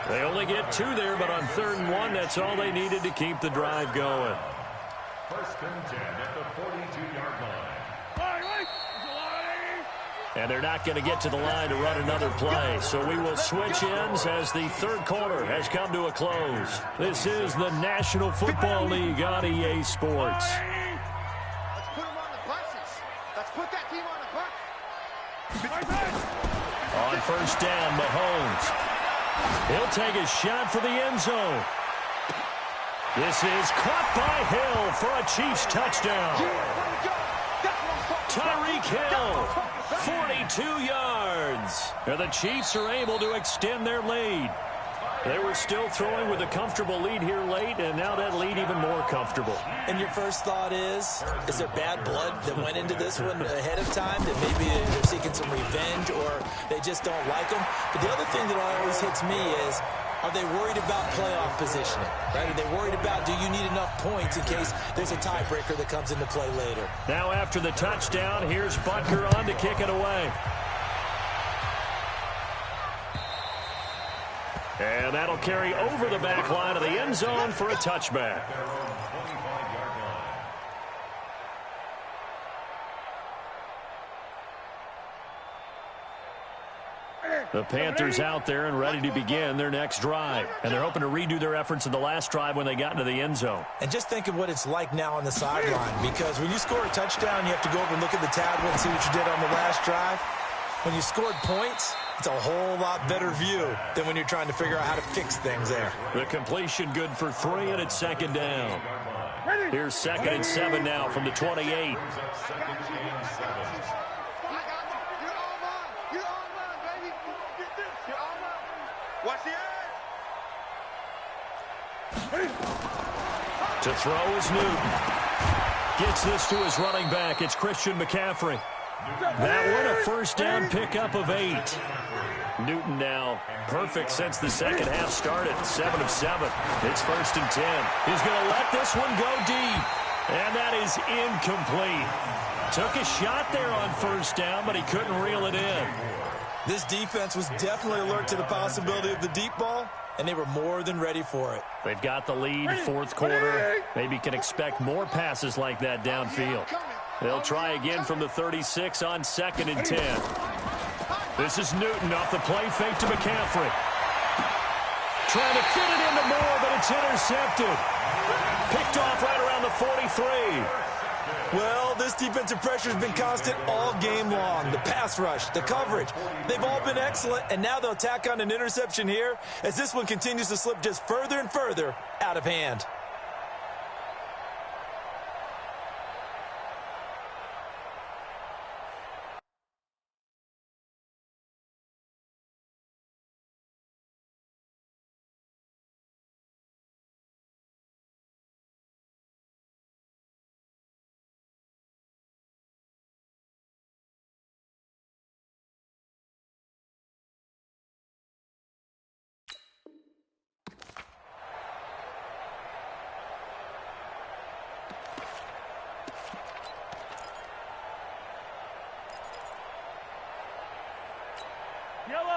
S3: They only get 2 there, but on 3rd and 1, that's all they needed to keep the drive going.
S4: 1st and 10 at the 42-yard line.
S3: And they're not going to get to the line to run another play. So we will switch ends as the third quarter has come to a close. This is the National Football League on EA Sports.
S7: Let's put them on the buses. Let's put that team on the bus.
S3: On first down, Mahomes. He'll take a shot for the end zone. This is caught by Hill for a Chiefs touchdown. Tyreek Hill, 42 yards. And the Chiefs are able to extend their lead. They were still throwing with a comfortable lead here late, and now that lead even more comfortable.
S6: And your first thought is there bad blood that went into this one ahead of time, that maybe they're seeking some revenge or they just don't like them? But the other thing that always hits me is, are they worried about playoff positioning? Right? Are they worried about, do you need enough points in case there's a tiebreaker that comes into play later?
S3: Now after the touchdown, here's Butker on to kick it away. And that'll carry over the back line of the end zone for a touchback. The Panthers out there and ready to begin their next drive. And they're hoping to redo their efforts in the last drive when they got into the end zone.
S6: And just think of what it's like now on the sideline, because when you score a touchdown, you have to go over and look at the tablet and see what you did on the last drive. When you scored points, it's a whole lot better view than when you're trying to figure out how to fix things there.
S3: The completion good for 3, and it's second down. Here's 2nd and 7 now from the 28.
S7: Watch the edge.
S3: To throw is Newton. Gets this to his running back. It's Christian McCaffrey. That one a first down pickup of 8. Newton now perfect since the second half started. 7 of 7. It's 1st and 10. He's going to let this one go deep. And that is incomplete. Took a shot there on first down, but he couldn't reel it in.
S6: This defense was definitely alert to the possibility of the deep ball, and they were more than ready for it.
S3: They've got the lead, fourth quarter. Maybe can expect more passes like that downfield. They'll try again from the 36 on 2nd and 10. This is Newton off the play fake to McCaffrey. Trying to fit it into Moore, but it's intercepted. Picked off right around the 43.
S6: Well, this defensive pressure has been constant all game long. The pass rush, the coverage, they've all been excellent, and now they'll tack on an interception here as this one continues to slip just further and further out of hand.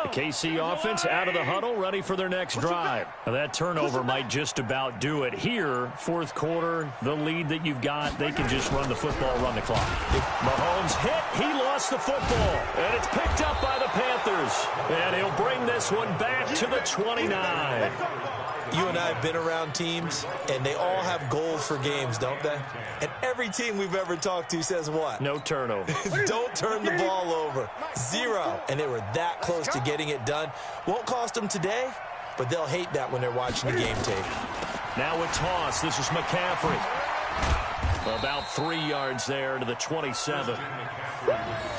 S3: The KC offense out of the huddle, ready for their next drive. Now that turnover might just about do it. Here, fourth quarter, the lead that you've got, they can just run the football, run the clock. Mahomes hit, he lost the football, and it's picked up by the Panthers. And he'll bring this one back to the 29.
S6: You and I have been around teams, and they all have goals for games, don't they? And every team we've ever talked to says what?
S3: No turnover.
S6: Don't turn the ball over. 0. And they were that close to getting it done. Won't cost them today, but they'll hate that when they're watching the game tape.
S3: Now a toss. This is McCaffrey. About 3 yards there to the 27.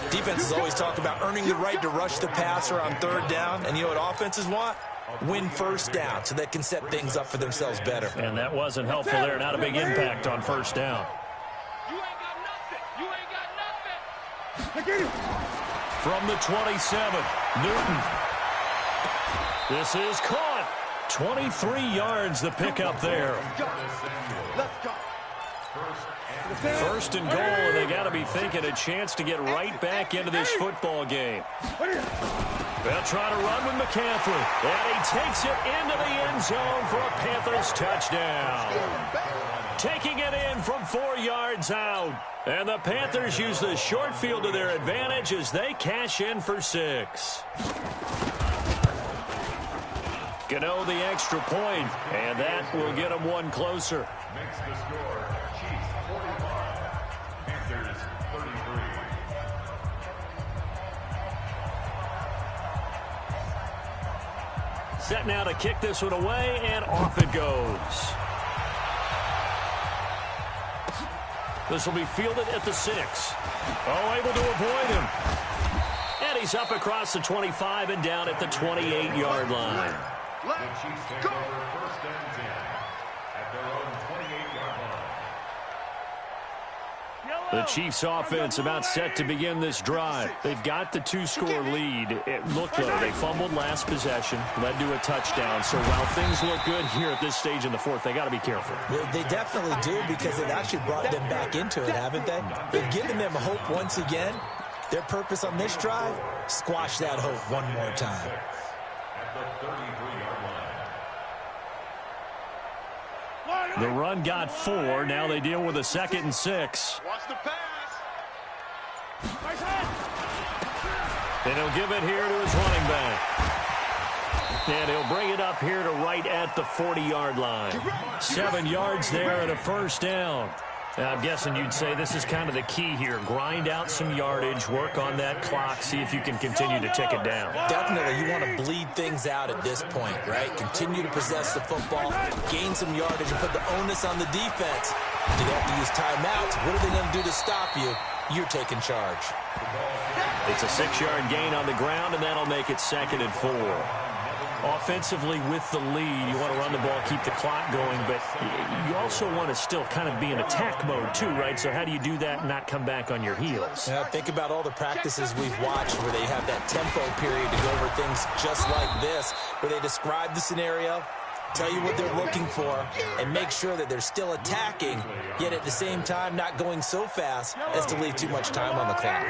S6: Defenses always talk about earning the right to rush the passer on third down. And you know what offenses want? Win first down so they can set things up for themselves better.
S3: And that wasn't helpful there. Not a big impact on first down.
S5: You ain't got nothing. You ain't got nothing.
S3: From the 27, Newton. This is caught. 23 yards the pickup there.
S7: Let's go.
S3: First and goal, and they got to be thinking a chance to get right back into this football game. They'll try to run with McCaffrey, and he takes it into the end zone for a Panthers touchdown. Taking it in from 4 yards out. And the Panthers use the short field to their advantage as they cash in for 6. Gano the extra point, and that will get them one closer.
S4: Makes the score Chiefs 45, Panthers 33.
S3: Set now to kick this one away, and off it goes. This will be fielded at the 6. Oh, able to avoid him. And he's up across the 25 and down at the 28-yard line.
S4: The Chiefs take over first and 10 at their own 28-yard line.
S3: The Chiefs offense about set to begin this drive. They've got the 2-score lead. It looked though they fumbled last possession, led to a touchdown. So while things look good here at this stage in the fourth, they got to be careful.
S6: They definitely do, because they've actually brought them back into it, haven't they? They've given them hope once again. Their purpose on this drive, squash that hope one more time.
S4: At the 33-yard line.
S3: The run got 4. Now they deal with a 2nd and 6.
S7: Watch the pass.
S3: And he'll give it here to his running back. And he'll bring it up here to right at the 40-yard line. 7 yards there and a first down. Now, I'm guessing you'd say this is kind of the key here. Grind out some yardage, work on that clock, see if you can continue to tick it down.
S6: Definitely, you want to bleed things out at this point, right? Continue to possess the football, gain some yardage, and put the onus on the defense. Do they have to use timeouts? What are they going to do to stop you? You're taking charge.
S3: It's a 6-yard gain on the ground, and that'll make it 2nd and 4. Offensively with the lead, you want to run the ball, keep the clock going, but you also want to still kind of be in attack mode too, right? So how do you do that and not come back on your heels?
S6: Yeah, think about all the practices we've watched where they have that tempo period to go over things just like this, where they describe the scenario, tell you what they're looking for, and make sure that they're still attacking, yet at the same time not going so fast as to leave too much time on the clock.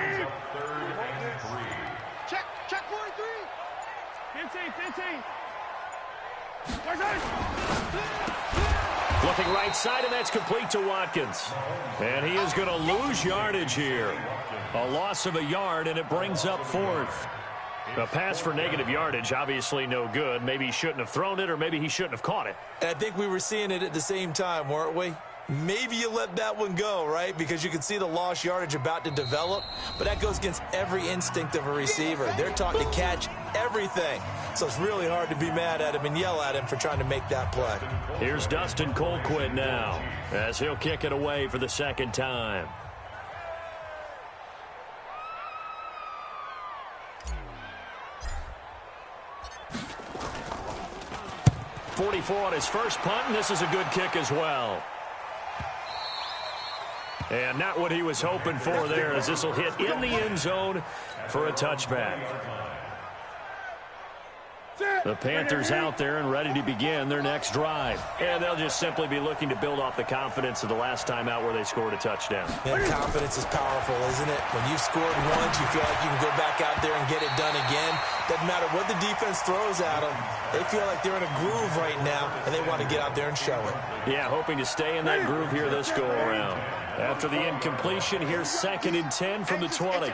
S7: Check 43.
S5: 15.
S3: Looking right side, and that's complete to Watkins. And he is going to lose yardage here. A loss of a yard, and it brings up 4th. A pass for negative yardage, obviously no good. Maybe he shouldn't have thrown it, or maybe he shouldn't have caught it.
S6: And I think we were seeing it at the same time, weren't we? Maybe you let that one go, right? Because you can see the lost yardage about to develop. But that goes against every instinct of a receiver. They're taught to catch everything. So it's really hard to be mad at him and yell at him for trying to make that play.
S3: Here's Dustin Colquitt now, as he'll kick it away for the 2nd time. .44 on his first punt, and this is a good kick as well. And not what he was hoping for there, as this will hit in the end zone for a touchback. The Panthers out there and ready to begin their next drive. And they'll just simply be looking to build off the confidence of the last time out where they scored a touchdown.
S6: And confidence is powerful, isn't it? When you've scored once, you feel like you can go back out there and get it done again. Doesn't matter what the defense throws at them. They feel like they're in a groove right now, and they want to get out there and show it.
S3: Yeah, hoping to stay in that groove here this go-around. After the incompletion, here's 2nd and 10 from the 20.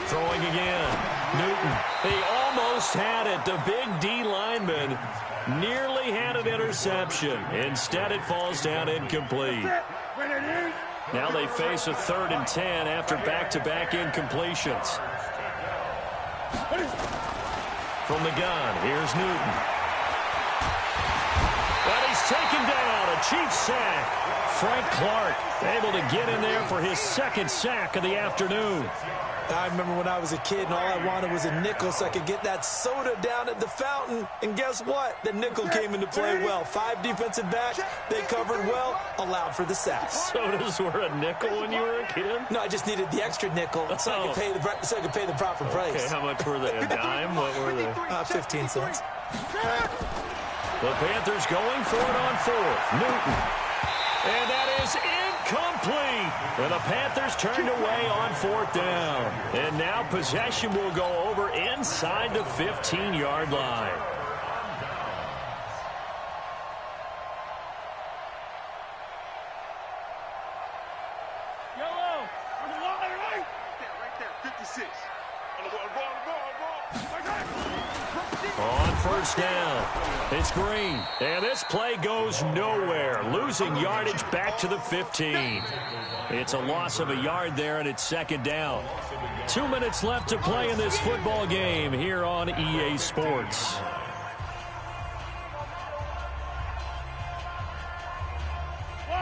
S3: Throwing again. Newton. He almost had it. The big D lineman nearly had an interception. Instead, it falls down incomplete. Now they face a 3rd and 10 after back-to-back incompletions. From the gun, here's Newton. But he's taken down. A Chiefs sack. Frank Clark able to get in there for his 2nd sack of the afternoon.
S6: I remember when I was a kid and all I wanted was a nickel so I could get that soda down at the fountain. And guess what? The nickel came into play well. 5 defensive backs. They covered well, allowed for the sacks.
S3: Sodas were a nickel when you were a kid?
S6: No, I just needed the extra nickel so I could pay the proper price.
S3: Okay, how much were they? A dime? What were they?
S6: 15 cents.
S3: The Panthers going for it on 4th. Newton. And that is incomplete. And the Panthers turned away on 4th down. And now possession will go over inside the 15-yard line. On 1st down, it's Green. And this play goes nowhere, losing yardage back to the 15. It's a loss of a yard there, and it's 2nd down. 2 minutes left to play in this football game here on EA Sports.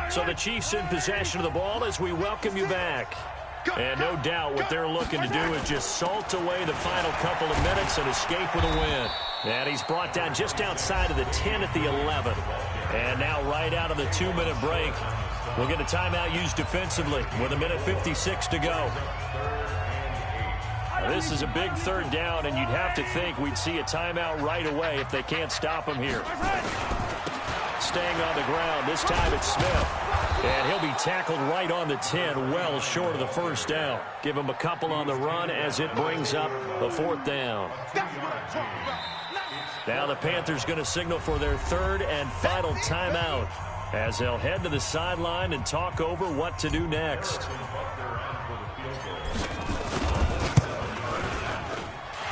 S3: So the Chiefs in possession of the ball as we welcome you back. And no doubt what they're looking to do is just salt away the final couple of minutes and escape with a win. And he's brought down just outside of the 10 at the 11. And now right out of the 2-minute break, we'll get a timeout used defensively with 1:56 to go. Now, this is a big 3rd down, and you'd have to think we'd see a timeout right away if they can't stop him here. Staying on the ground, this time it's Smith. And he'll be tackled right on the 10, well short of the 1st down. Give him a couple on the run as it brings up a 4th down. Now the Panthers going to signal for their 3rd and final timeout as they'll head to the sideline and talk over what to do next.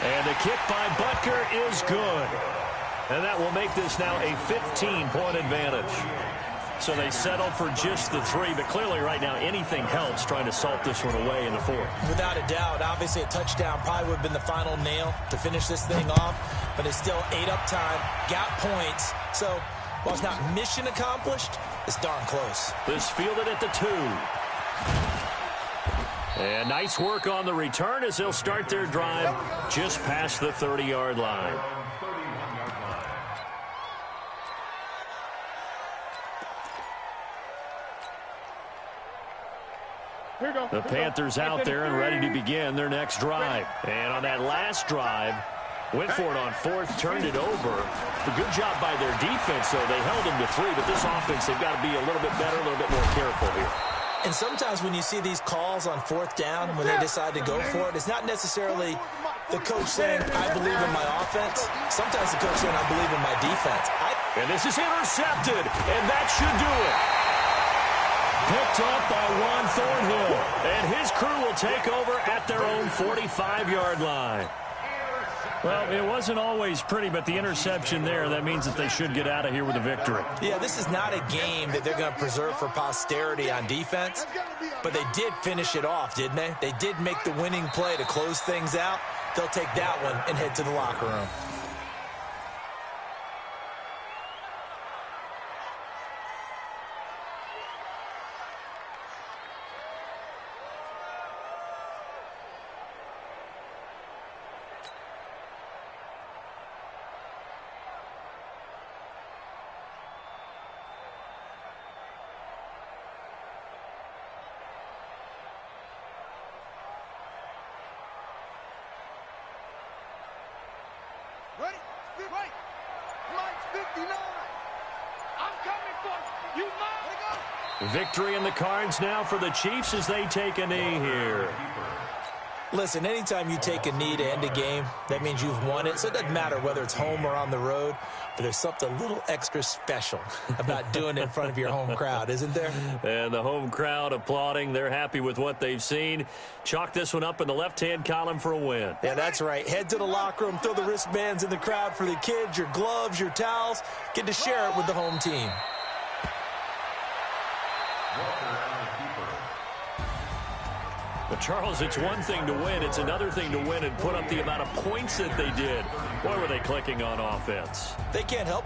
S3: And the kick by Butker is good. And that will make this now a 15-point advantage. So they settle for just the 3, but clearly right now anything helps trying to salt this one away in the 4th.
S6: Without a doubt, obviously a touchdown probably would have been the final nail to finish this thing off, but it's still 8 up time, got points. So while it's not mission accomplished, it's darn close.
S3: This fielded at the 2. And nice work on the return as they'll start their drive just past the 30-yard line. The Panthers out there and ready to begin their next drive. And on that last drive, went for it on 4th, turned it over. A good job by their defense, though. They held them to 3, but this offense, they've got to be a little bit better, a little bit more careful here.
S6: And sometimes when you see these calls on 4th down, when they decide to go for it, it's not necessarily the coach saying, I believe in my offense. Sometimes the coach saying, I believe in my defense.
S3: And this is intercepted, and that should do it. Picked up by Juan Thornhill, and his crew will take over at their own 45-yard line. Well, it wasn't always pretty, but the interception there, that means that they should get out of here with a victory.
S6: Yeah, this is not a game that they're going to preserve for posterity on defense, but they did finish it off, didn't they? They did make the winning play to close things out. They'll take that one and head to the locker room.
S7: Ready? Wait. Mike's 59. I'm coming for you. You mind?
S3: Victory in the cards now for the Chiefs as they take a knee here.
S6: Listen, anytime you take a knee to end a game, that means you've won it. So it doesn't matter whether it's home or on the road, but there's something a little extra special about doing it in front of your home crowd, isn't there?
S3: And the home crowd applauding. They're happy with what they've seen. Chalk this one up in the left-hand column for a win.
S6: Yeah, that's right. Head to the locker room, throw the wristbands in the crowd for the kids, your gloves, your towels. Get to share it with the home team.
S3: But, Charles, it's one thing to win. It's another thing to win and put up the amount of points that they did. Boy, were they clicking on offense.
S6: They can't help